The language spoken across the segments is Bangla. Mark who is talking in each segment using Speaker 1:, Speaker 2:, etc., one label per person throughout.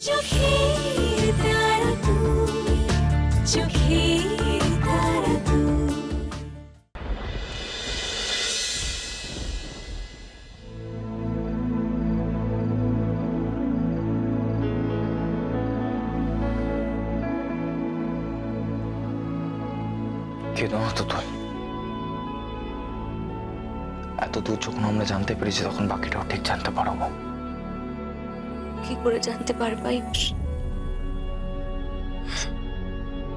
Speaker 1: চোখের তারা তুই, চোখের তারা তুই।
Speaker 2: কেঁদো না তো তুই। এত দূর যখন আমরা জানতে পেরেছি তখন বাকিটাও ঠিক জানতে পারবো।
Speaker 3: কি করে জানতে পারবে আয়ুষ?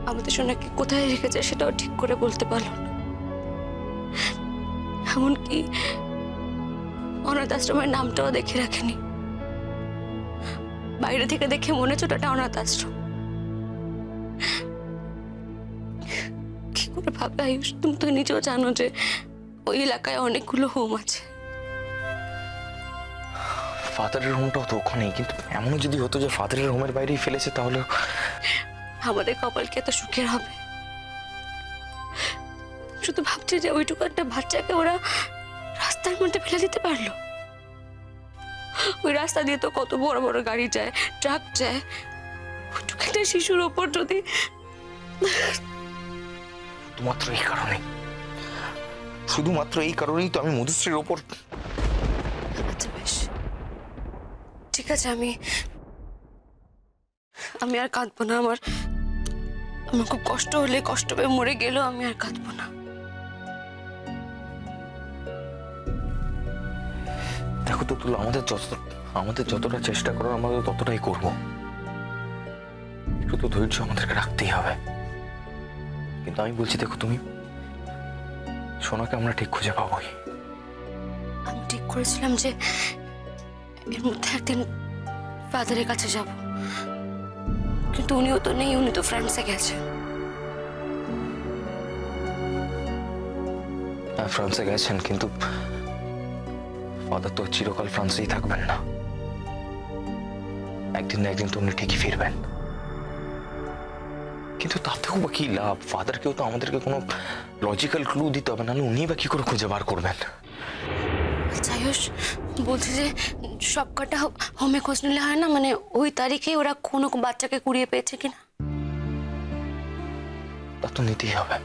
Speaker 3: আমাদের সোনাকে কোথায় রেখেছে সেটাও ঠিক করে বলতে পারলো না। এমনকি অনাথ আশ্রমের নামটাও দেখে রাখেনি। বাইরে থেকে দেখে মনে হচ্ছে ওটা অনাথ আশ্রম। কি করে ভাবে আয়ুষ? তুমি তো নিজেও জানো যে ওই এলাকায় অনেকগুলো হোম আছে।
Speaker 2: ফাদারের হোমটাও তো ওখানেই, কিন্তু এমনও যদি হতো যে ফাদারের হোমের বাইরেই ফেলেছে তাহলে
Speaker 3: আমাদের কপাল কি এত সুখের হবে? শুধু ভাবছে যে ওইটুকু একটা বাচ্চাকে ওরা রাস্তার মধ্যে ফেলে দিতে পারলো। ওই রাস্তা দিয়ে তো কত বড় বড় গাড়ি যায়, ট্রাক যায়। ওইটুকু একটা শিশুর ওপর যদি
Speaker 2: শুধুমাত্র এই কারণেই তো আমি মধুশ্রীর ওপর।
Speaker 3: আচ্ছা বেশ, ঠিক আছে, আমি আর কাঁদবো না। আমার খুব কষ্ট হলে কষ্ট পেয়ে মরে গেলেও আমি আর কাঁদবো না।
Speaker 2: দেখো তো তুলো, আমাদের যতটা চেষ্টা করার আমরা ততটাই করবো। একটু তো ধৈর্য আমাদেরকে রাখতেই হবে। কিন্তু আমি বলছি, দেখো তুমি, সোনাকে আমরা ঠিক খুঁজে পাবোই।
Speaker 3: আমি ঠিক করেছিলাম যে এর মধ্যে একদিন ফাদারের কাছে যাব, কিন্তু উনিও তো নেই, উনি তো ফ্রান্সে গেছে।
Speaker 2: হ্যাঁ, ফ্রান্সে গেছেন, কিন্তু ফাদার তো চিরকাল ফ্রান্সেই থাকবেন না। একদিন না একদিন তো উনি ঠিকই ফিরবেন। কিন্তু তাতেও বা কি লাভ? ফাদারকেও তো আমাদেরকে কোনো লজিক্যাল ক্লু দিতে হবে, নাহলে উনি বা কি করে খুঁজে বার করবেন?
Speaker 3: আচ্ছা আয়ুষ, বলছি যে সব কটা হোমে খোঁজ নিলে হয় না? মানে ওই তারিখে ওরা কোনো বাচ্চাকে কুড়িয়ে পেয়েছে কিনা?
Speaker 2: তা তো নিতেই হবে,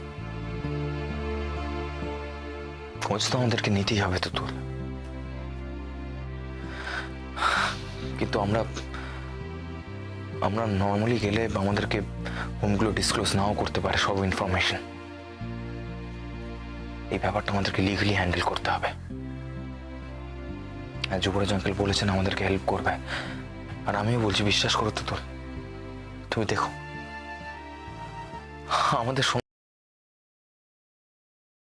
Speaker 2: খোঁজ তো আমাদেরকে নিতেই হবে তো তোর। কিন্তু আমরা নর্মালি গেলে আমাদেরকে হোমগুলো ডিসক্লোজ নাও করতে পারে সব ইনফরমেশন। এই ব্যাপারটা আমাদেরকে লিগালি হ্যান্ডেল করতে হবে। আর যুবরাজ আঙ্কেল বলেছেন আমাদেরকে হেল্প করবে, আর আমিও বলছি, বিশ্বাস করো তো তোর। তুমি দেখো আমাদের